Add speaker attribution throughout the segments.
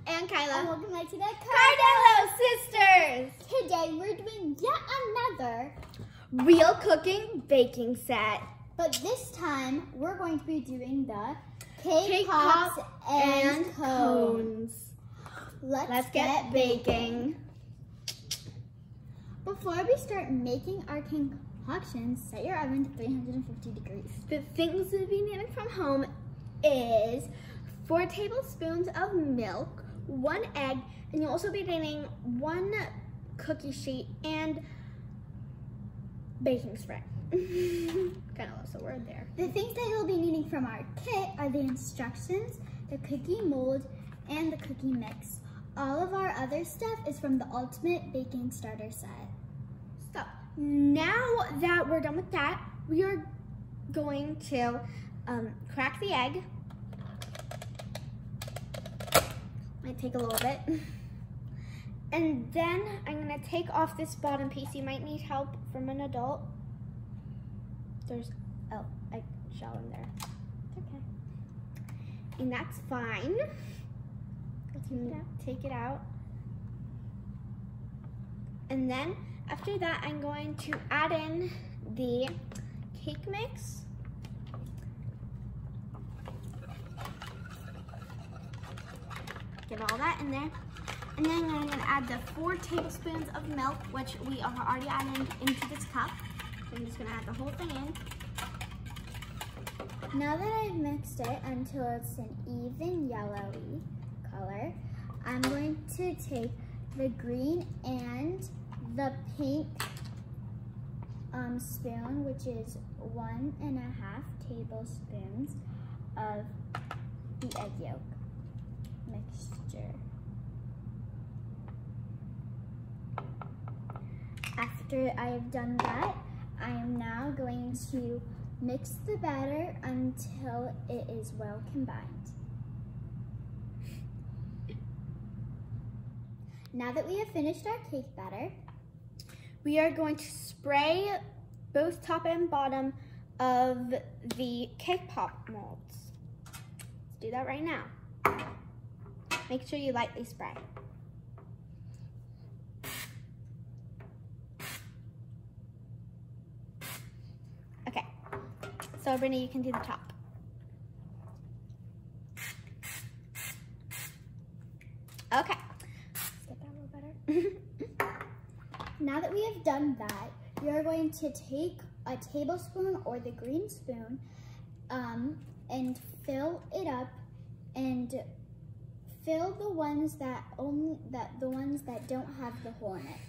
Speaker 1: and Kyla.
Speaker 2: And welcome back to the
Speaker 1: Cardello sisters.
Speaker 2: Today we're doing yet another
Speaker 1: real cooking baking set.
Speaker 2: But this time we're going to be doing the cake
Speaker 1: Pops
Speaker 2: pops and cones.
Speaker 1: Let's get baking.
Speaker 2: Before we start making our concoctions, set your oven to 350 degrees.
Speaker 1: The things we'll be needing from home is 4 tablespoons of milk, 1 egg, and you'll also be needing 1 cookie sheet and baking spray. Kind of lost a word there.
Speaker 2: The things that you'll be needing from our kit are the instructions, the cookie mold, and the cookie mix. All of our other stuff is from the Ultimate Baking Starter Set.
Speaker 1: So now that we're done with that, we are going to crack the egg. Might take a little bit. And then I'm gonna take off this bottom piece. You might need help from an adult. There's a shell in there. It's okay. And that's fine. Take it out. And then after that, I'm going to add in the cake mix. Get all that in there. And then I'm going to add the 4 tablespoons of milk, which we are already adding into this cup. So I'm just going to add the whole thing in.
Speaker 2: Now that I've mixed it until it's an even yellowy color, I'm going to take the green and the pink spoon, which is 1.5 tablespoons of the egg yolk mixture. After I have done that, I am now going to mix the batter until it is well combined. Now that we have finished our cake batter,
Speaker 1: we are going to spray both top and bottom of the cake pop molds. Let's do that right now. Make sure you lightly spray. Okay, so Brittany, you can do the top. Okay.
Speaker 2: Now that we have done that, you're going to take a tablespoon or the green spoon and fill it up and fill the ones that don't have the hole in it.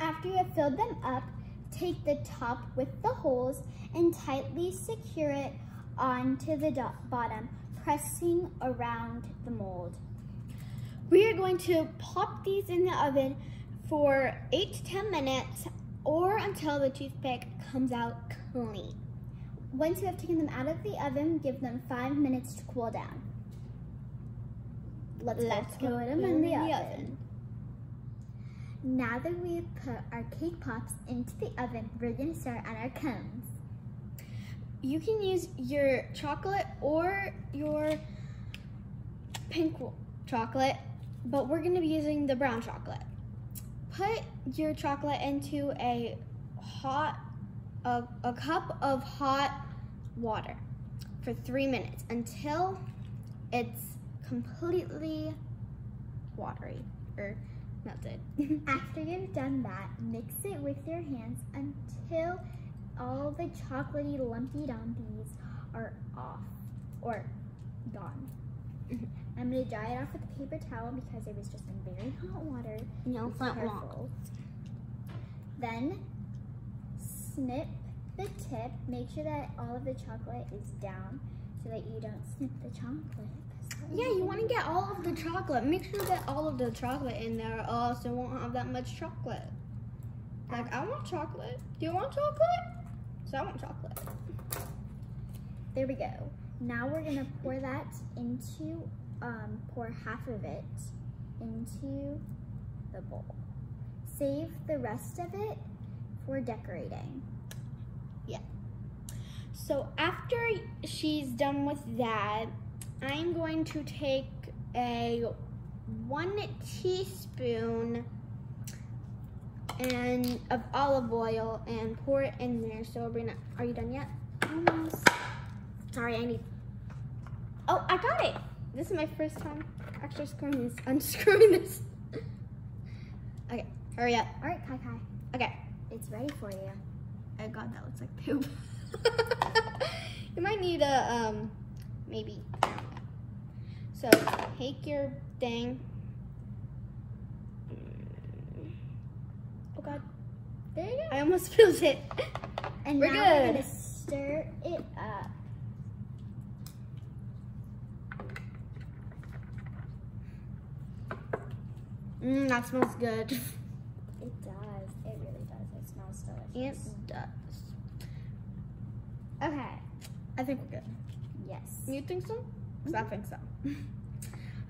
Speaker 2: After you have filled them up, take the top with the holes and tightly secure it onto the bottom, pressing around the mold.
Speaker 1: We are going to pop these in the oven for 8 to 10 minutes or until the toothpick comes out clean.
Speaker 2: Once you have taken them out of the oven, give them 5 minutes to cool down. Let's go put them in the oven. Now that we've put our cake pops into the oven, we're going to start on our cones.
Speaker 1: You can use your chocolate or your pink chocolate, but we're gonna be using the brown chocolate. Put your chocolate into a cup of hot water for 3 minutes until it's completely watery or melted.
Speaker 2: After you've done that, mix it with your hands until all the chocolatey lumpy dumpies are off or gone. I'm going to dry it off with a paper towel because it was just in very hot water.
Speaker 1: No, it's not wrong.
Speaker 2: Then snip the tip. Make sure that all of the chocolate is down so that you don't snip the chocolate.
Speaker 1: Yeah, you want to get all of the chocolate. Make sure that all of the chocolate in there, or else it won't have that much chocolate. Like, I want chocolate. Do you want chocolate? So I want chocolate.
Speaker 2: There we go. Now we're gonna pour that into, pour half of it into the bowl. Save the rest of it for decorating.
Speaker 1: Yeah. So after she's done with that, I'm going to take a 1 teaspoon of olive oil and pour it in there. So Sabrina, are you done yet?
Speaker 2: Almost.
Speaker 1: Sorry, I need. Oh, I got it. This is my first time actually unscrewing this. Okay, hurry up.
Speaker 2: All right, Kai Kai.
Speaker 1: Okay.
Speaker 2: It's ready for you.
Speaker 1: Oh God, that looks like poop. You might need a, maybe. So, take your thing. Oh God.
Speaker 2: There you go.
Speaker 1: I almost spilled it.
Speaker 2: And
Speaker 1: We're
Speaker 2: now we're
Speaker 1: good.
Speaker 2: gonna stir it up.
Speaker 1: That smells good.
Speaker 2: It does. It really does. It smells delicious.
Speaker 1: It does.
Speaker 2: Okay.
Speaker 1: I think we're good.
Speaker 2: Yes.
Speaker 1: You think so? 'Cause I think so.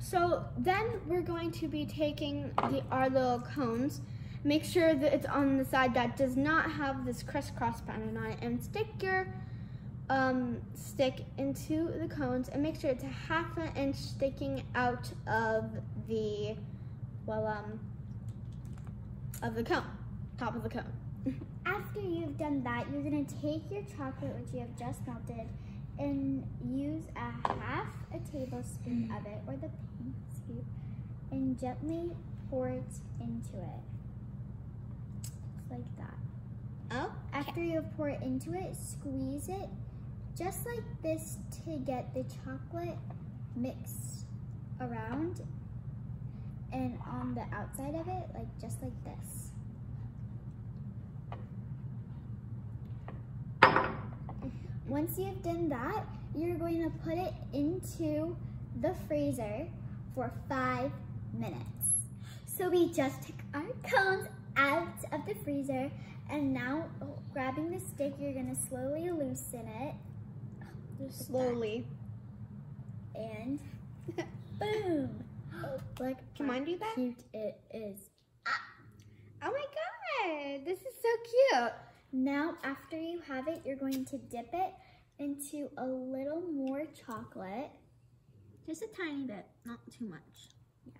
Speaker 1: So then we're going to be taking our little cones. Make sure that it's on the side that does not have this crisscross pattern on it, and stick your stick into the cones, and make sure it's a 1/2 inch sticking out of the of the cone, top of the cone.
Speaker 2: After you've done that, you're gonna take your chocolate, which you have just melted, and use a 1/2 tablespoon of it, or the pink scoop, and gently pour it into it. Just like that.
Speaker 1: Oh,
Speaker 2: After you pour it into it, squeeze it just like this to get the chocolate mixed around and on the outside of it, like just like this. Once you've done that, you're going to put it into the freezer for 5 minutes. So we just took our cones out of the freezer, and now grabbing the stick, you're gonna slowly loosen it. Just
Speaker 1: slowly.
Speaker 2: And boom! Look
Speaker 1: Can mine do that?
Speaker 2: cute it is.
Speaker 1: Oh my God, this is so cute.
Speaker 2: Now, after you have it, you're going to dip it into a little more chocolate.
Speaker 1: Just a tiny bit, not too much. Yeah.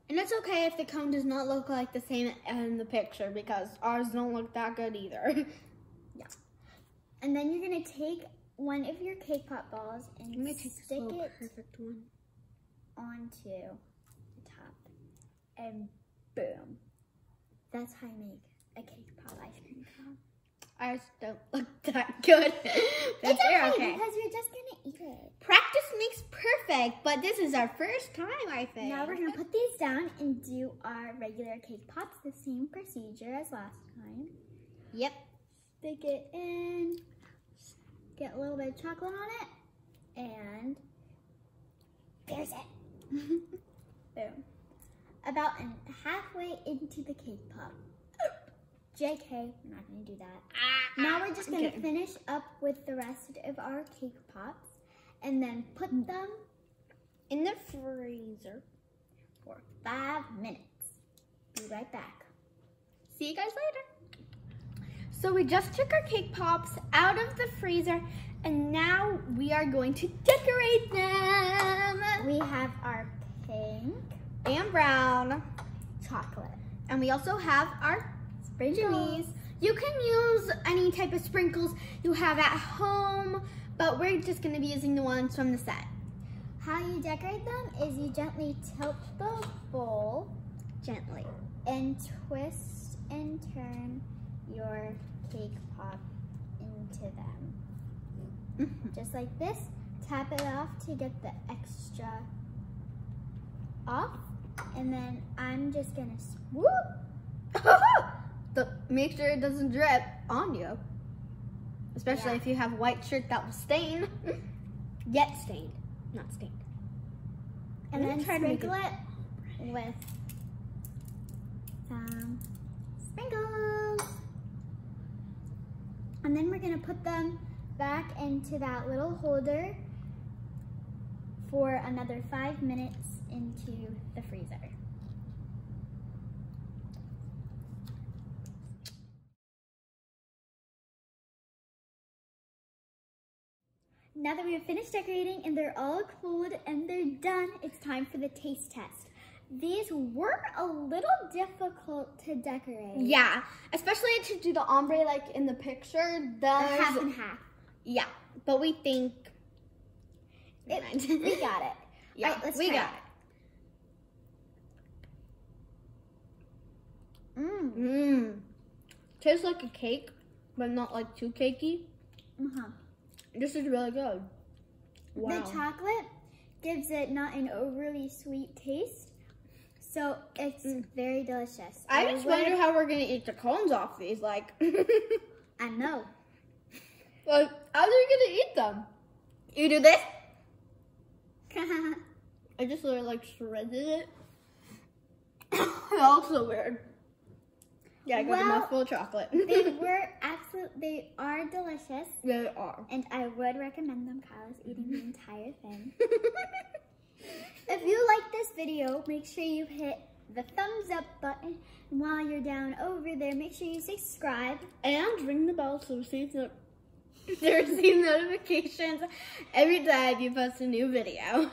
Speaker 1: And it's okay if the cone does not look like the same in the picture, because ours don't look that good either.
Speaker 2: Yeah. And then you're gonna take one of your cake pop balls and
Speaker 1: I'm gonna take
Speaker 2: stick
Speaker 1: this
Speaker 2: it
Speaker 1: perfect one
Speaker 2: onto the top, and boom. That's how you make a cake pop ice cream cone.
Speaker 1: Ours don't look that good. But
Speaker 2: It's
Speaker 1: they're
Speaker 2: okay, because you're just gonna eat it.
Speaker 1: Practice makes perfect, but this is our first time, I think.
Speaker 2: Now we're gonna put these down and do our regular cake pops, the same procedure as last time.
Speaker 1: Yep.
Speaker 2: Stick it in, get a little bit of chocolate on it, and there's it. Boom. About halfway into the cake pop. JK, we're not gonna do that. Now we're just gonna finish up with the rest of our cake pops, and then put them
Speaker 1: in the freezer
Speaker 2: for 5 minutes. Be right back.
Speaker 1: See you guys later. So we just took our cake pops out of the freezer, and now we are going to decorate them.
Speaker 2: We have our pink
Speaker 1: And brown.
Speaker 2: chocolate.
Speaker 1: And we also have our sprinkles. You can use any type of sprinkles you have at home, but we're just gonna be using the ones from the set.
Speaker 2: How you decorate them is you gently tilt the bowl
Speaker 1: Gently.
Speaker 2: and twist and turn your cake pop into them. Just like this. Tap it off to get the extra off. And then I'm just gonna swoop.
Speaker 1: Make sure it doesn't drip on you. Especially
Speaker 2: Yeah.
Speaker 1: if you have white shirt that will stain. Get stained, not stained.
Speaker 2: And
Speaker 1: I'm
Speaker 2: then
Speaker 1: gonna try to make
Speaker 2: sprinkle it with some sprinkles. And then we're gonna put them back into that little holder for another 5 minutes into the freezer. Now that we have finished decorating and they're all cooled and they're done, it's time for the taste test. These were a little difficult to decorate.
Speaker 1: Yeah, especially to do the ombre like in the picture.
Speaker 2: Half and half.
Speaker 1: Yeah, but we think
Speaker 2: we got it.
Speaker 1: Yeah,
Speaker 2: all right, let's
Speaker 1: we
Speaker 2: try
Speaker 1: got it. Tastes like a cake, but not like too cakey. This is really good. Wow.
Speaker 2: The chocolate gives it not an overly sweet taste. So it's very delicious.
Speaker 1: I just wonder how we're gonna eat the cones off these. Like,
Speaker 2: I know.
Speaker 1: Like, how are you gonna eat them? You do this? I just sort of like shredded it. That looks so weird. Yeah, I got a mouthful of chocolate.
Speaker 2: They are delicious.
Speaker 1: They are.
Speaker 2: And I would recommend them. Kyle's eating the entire thing. If you like this video, make sure you hit the thumbs up button. And while you're down over there, make sure you subscribe.
Speaker 1: And ring the bell to receive notifications every time you post a new video.